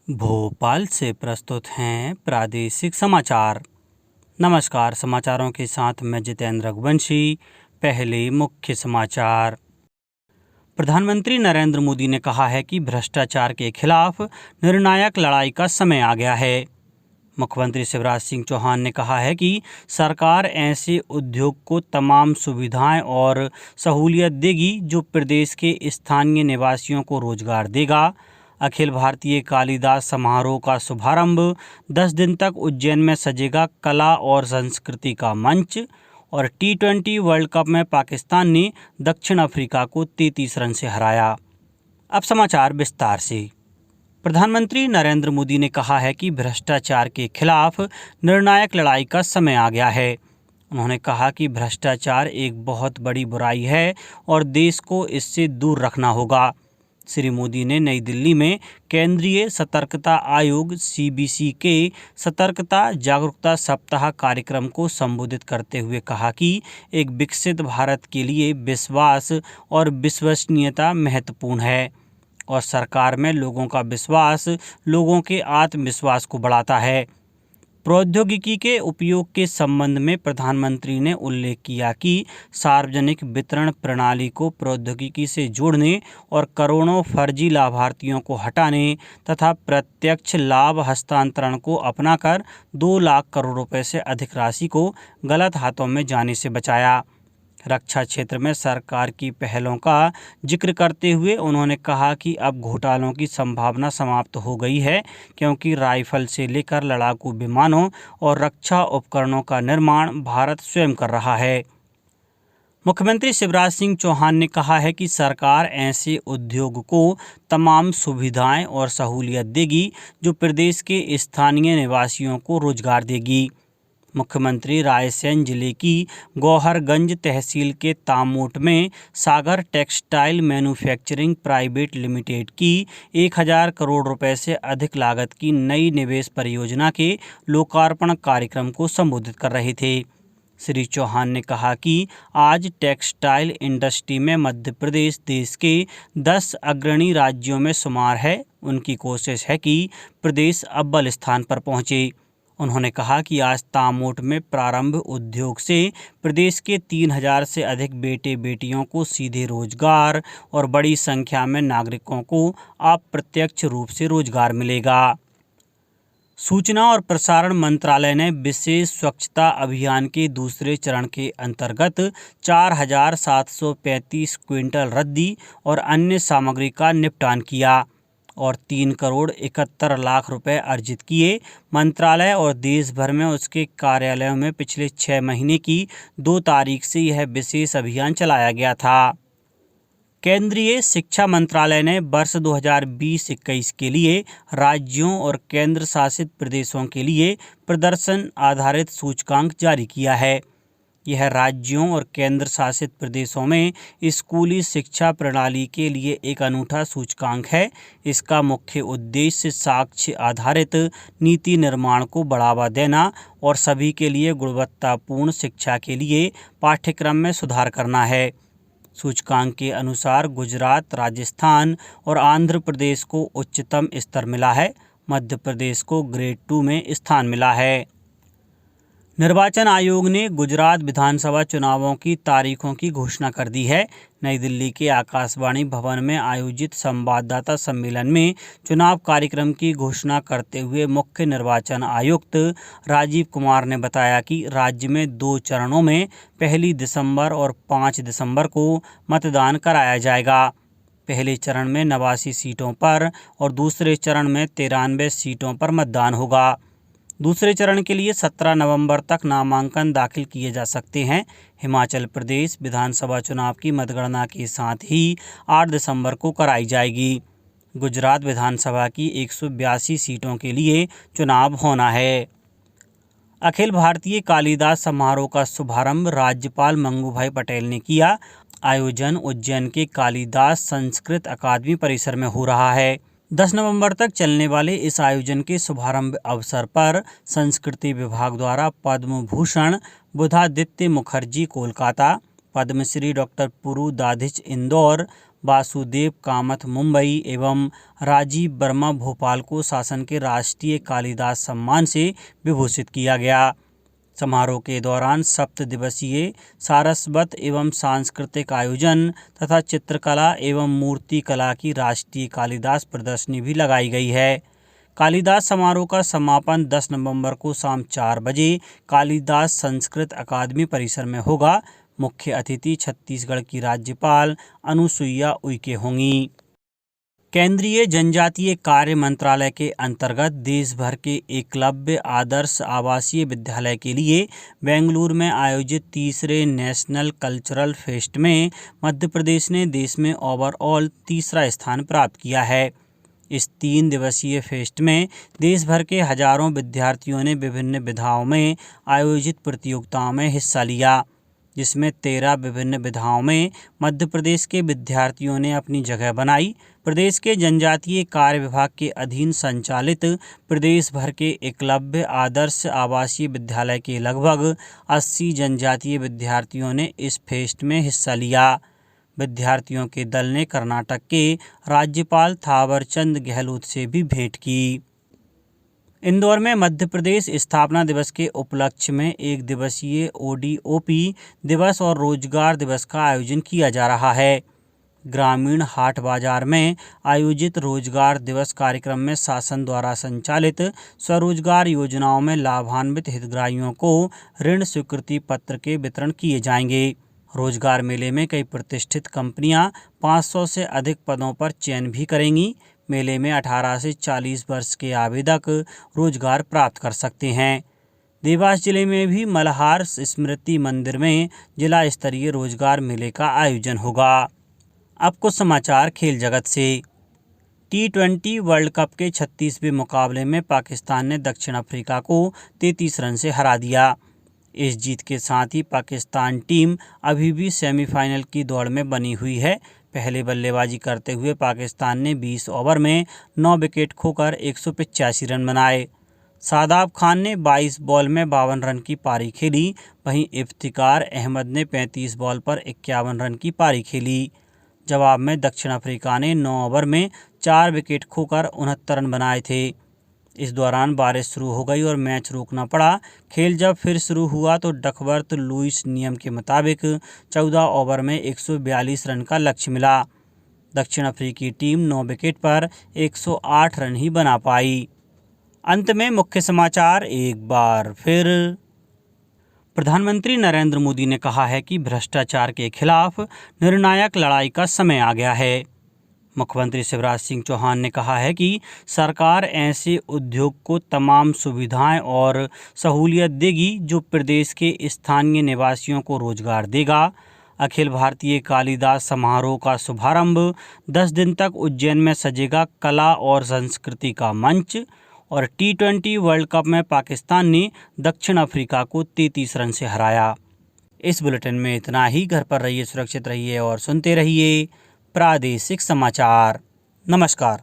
भोपाल से प्रस्तुत हैं प्रादेशिक समाचार। नमस्कार, समाचारों के साथ मैं जितेंद्र रघुवंशी। पहले मुख्य समाचार। प्रधानमंत्री नरेंद्र मोदी ने कहा है कि भ्रष्टाचार के खिलाफ निर्णायक लड़ाई का समय आ गया है। मुख्यमंत्री शिवराज सिंह चौहान ने कहा है कि सरकार ऐसे उद्योग को तमाम सुविधाएं और सहूलियत देगी जो प्रदेश के स्थानीय निवासियों को रोजगार देगा। अखिल भारतीय कालिदास समारोह का शुभारंभ 10 दिन तक उज्जैन में सजेगा कला और संस्कृति का मंच। और T20 वर्ल्ड कप में पाकिस्तान ने दक्षिण अफ्रीका को 33 रन से हराया। अब समाचार विस्तार से। प्रधानमंत्री नरेंद्र मोदी ने कहा है कि भ्रष्टाचार के खिलाफ निर्णायक लड़ाई का समय आ गया है। उन्होंने कहा कि भ्रष्टाचार एक बहुत बड़ी बुराई है और देश को इससे दूर रखना होगा। श्री मोदी ने नई दिल्ली में केंद्रीय सतर्कता आयोग CBC के सतर्कता जागरूकता सप्ताह कार्यक्रम को संबोधित करते हुए कहा कि एक विकसित भारत के लिए विश्वास और विश्वसनीयता महत्वपूर्ण है और सरकार में लोगों का विश्वास लोगों के आत्मविश्वास को बढ़ाता है। प्रौद्योगिकी के उपयोग के संबंध में प्रधानमंत्री ने उल्लेख किया कि सार्वजनिक वितरण प्रणाली को प्रौद्योगिकी से जोड़ने और करोड़ों फर्जी लाभार्थियों को हटाने तथा प्रत्यक्ष लाभ हस्तांतरण को अपनाकर 2 लाख करोड़ रुपए से अधिक राशि को गलत हाथों में जाने से बचाया। रक्षा क्षेत्र में सरकार की पहलों का जिक्र करते हुए उन्होंने कहा कि अब घोटालों की संभावना समाप्त हो गई है क्योंकि राइफल से लेकर लड़ाकू विमानों और रक्षा उपकरणों का निर्माण भारत स्वयं कर रहा है। मुख्यमंत्री शिवराज सिंह चौहान ने कहा है कि सरकार ऐसे उद्योग को तमाम सुविधाएं और सहूलियत देगी जो प्रदेश के स्थानीय निवासियों को रोजगार देगी। मुख्यमंत्री रायसेन जिले की गौहरगंज तहसील के तामोट में सागर टेक्सटाइल मैन्युफैक्चरिंग प्राइवेट लिमिटेड की 1000 करोड़ रुपए से अधिक लागत की नई निवेश परियोजना के लोकार्पण कार्यक्रम को संबोधित कर रहे थे। श्री चौहान ने कहा कि आज टेक्सटाइल इंडस्ट्री में मध्य प्रदेश देश के 10 अग्रणी राज्यों में शुमार है। उनकी कोशिश है कि प्रदेश अव्वल स्थान पर पहुंचे। उन्होंने कहा कि आज तामोट में प्रारंभ उद्योग से प्रदेश के 3000 से अधिक बेटे बेटियों को सीधे रोजगार और बड़ी संख्या में नागरिकों को अप्रत्यक्ष रूप से रोजगार मिलेगा। सूचना और प्रसारण मंत्रालय ने विशेष स्वच्छता अभियान के दूसरे चरण के अंतर्गत 4735 क्विंटल रद्दी और अन्य सामग्री का निपटान किया और 3 करोड़ 71 लाख रुपए अर्जित किए। मंत्रालय और देश भर में उसके कार्यालयों में पिछले 6 महीने की 2 तारीख से यह विशेष अभियान चलाया गया था। केंद्रीय शिक्षा मंत्रालय ने वर्ष 2020-21 के लिए राज्यों और केंद्र शासित प्रदेशों के लिए प्रदर्शन आधारित सूचकांक जारी किया है। यह राज्यों और केंद्र शासित प्रदेशों में स्कूली शिक्षा प्रणाली के लिए एक अनूठा सूचकांक है। इसका मुख्य उद्देश्य साक्ष्य आधारित नीति निर्माण को बढ़ावा देना और सभी के लिए गुणवत्तापूर्ण शिक्षा के लिए पाठ्यक्रम में सुधार करना है। सूचकांक के अनुसार गुजरात, राजस्थान और आंध्र प्रदेश को उच्चतम स्तर मिला है। मध्य प्रदेश को ग्रेड 2 में स्थान मिला है। निर्वाचन आयोग ने गुजरात विधानसभा चुनावों की तारीखों की घोषणा कर दी है। नई दिल्ली के आकाशवाणी भवन में आयोजित संवाददाता सम्मेलन में चुनाव कार्यक्रम की घोषणा करते हुए मुख्य निर्वाचन आयुक्त राजीव कुमार ने बताया कि राज्य में 2 चरणों में 1 दिसंबर और 5 दिसंबर को मतदान कराया जाएगा। पहले चरण में 89 सीटों पर और दूसरे चरण में 93 सीटों पर मतदान होगा। दूसरे चरण के लिए 17 नवंबर तक नामांकन दाखिल किए जा सकते हैं। हिमाचल प्रदेश विधानसभा चुनाव की मतगणना के साथ ही 8 दिसंबर को कराई जाएगी। गुजरात विधानसभा की 182 सीटों के लिए चुनाव होना है। अखिल भारतीय कालिदास समारोह का शुभारंभ राज्यपाल मंगूभाई पटेल ने किया। आयोजन उज्जैन के कालिदास संस्कृत अकादमी परिसर में हो रहा है। 10 नवंबर तक चलने वाले इस आयोजन के शुभारंभ अवसर पर संस्कृति विभाग द्वारा पद्म भूषण बुधादित्य मुखर्जी कोलकाता, पद्मश्री डॉक्टर पुरु दाधिच इंदौर, वासुदेव कामथ मुंबई एवं राजीव वर्मा भोपाल को शासन के राष्ट्रीय कालिदास सम्मान से विभूषित किया गया। समारोह के दौरान 7 दिवसीय सारस्वत एवं सांस्कृतिक आयोजन तथा चित्रकला एवं मूर्ति कला की राष्ट्रीय कालिदास प्रदर्शनी भी लगाई गई है। कालिदास समारोह का समापन 10 नवंबर को शाम 4 बजे कालिदास संस्कृत अकादमी परिसर में होगा। मुख्य अतिथि छत्तीसगढ़ की राज्यपाल अनुसुईया उइके होंगी। केंद्रीय जनजातीय कार्य मंत्रालय के अंतर्गत देश भर के एकलव्य आदर्श आवासीय विद्यालय के लिए बेंगलुरु में आयोजित तीसरे नेशनल कल्चरल फेस्ट में मध्य प्रदेश ने देश में ओवरऑल तीसरा स्थान प्राप्त किया है। इस 3 दिवसीय फेस्ट में देश भर के हजारों विद्यार्थियों ने विभिन्न विधाओं में आयोजित प्रतियोगिताओं में हिस्सा लिया, जिसमें 13 विभिन्न विधाओं में मध्य प्रदेश के विद्यार्थियों ने अपनी जगह बनाई। प्रदेश के जनजातीय कार्य विभाग के अधीन संचालित प्रदेश भर के एकलव्य आदर्श आवासीय विद्यालय के लगभग 80 जनजातीय विद्यार्थियों ने इस फेस्ट में हिस्सा लिया। विद्यार्थियों के दल ने कर्नाटक के राज्यपाल थावरचंद गहलोत से भी भेंट की। इंदौर में मध्य प्रदेश स्थापना दिवस के उपलक्ष्य में 1 दिवसीय ODOP दिवस और रोजगार दिवस का आयोजन किया जा रहा है। ग्रामीण हाट बाजार में आयोजित रोजगार दिवस कार्यक्रम में शासन द्वारा संचालित स्वरोजगार योजनाओं में लाभान्वित हितग्राहियों को ऋण स्वीकृति पत्र के वितरण किए जाएंगे। रोजगार मेले में कई प्रतिष्ठित कंपनियां 500 से अधिक पदों पर चयन भी करेंगी। मेले में 18 से 40 वर्ष के आवेदक रोजगार प्राप्त कर सकते हैं। देवास जिले में भी मल्हार स्मृति मंदिर में जिला स्तरीय रोजगार मेले का आयोजन होगा। अब कुछ समाचार खेल जगत से। T20 वर्ल्ड कप के 36वें मुकाबले में पाकिस्तान ने दक्षिण अफ्रीका को 33 रन से हरा दिया। इस जीत के साथ ही पाकिस्तान टीम अभी भी सेमीफाइनल की दौड़ में बनी हुई है। पहले बल्लेबाजी करते हुए पाकिस्तान ने 20 ओवर में 9 विकेट खोकर 185 रन बनाए। शादाब खान ने 22 बॉल में 52 रन की पारी खेली। वहीं इफ्तिकार अहमद ने 35 बॉल पर 51 रन की पारी खेली। जवाब में दक्षिण अफ्रीका ने 9 ओवर में 4 विकेट खोकर 69 रन बनाए थे। इस दौरान बारिश शुरू हो गई और मैच रोकना पड़ा। खेल जब फिर शुरू हुआ तो डकवर्थ लुईस नियम के मुताबिक 14 ओवर में 142 रन का लक्ष्य मिला। दक्षिण अफ्रीकी टीम 9 विकेट पर 108 रन ही बना पाई। अंत में मुख्य समाचार एक बार फिर। प्रधानमंत्री नरेंद्र मोदी ने कहा है कि भ्रष्टाचार के खिलाफ निर्णायक लड़ाई का समय आ गया है। मुख्यमंत्री शिवराज सिंह चौहान ने कहा है कि सरकार ऐसे उद्योग को तमाम सुविधाएं और सहूलियत देगी जो प्रदेश के स्थानीय निवासियों को रोजगार देगा। अखिल भारतीय कालिदास समारोह का शुभारंभ 10 दिन तक उज्जैन में सजेगा कला और संस्कृति का मंच। और T20 वर्ल्ड कप में पाकिस्तान ने दक्षिण अफ्रीका को 33 रन से हराया। इस बुलेटिन में इतना ही। घर पर रहिए, सुरक्षित रहिए और सुनते रहिए प्रादेशिक समाचार। नमस्कार।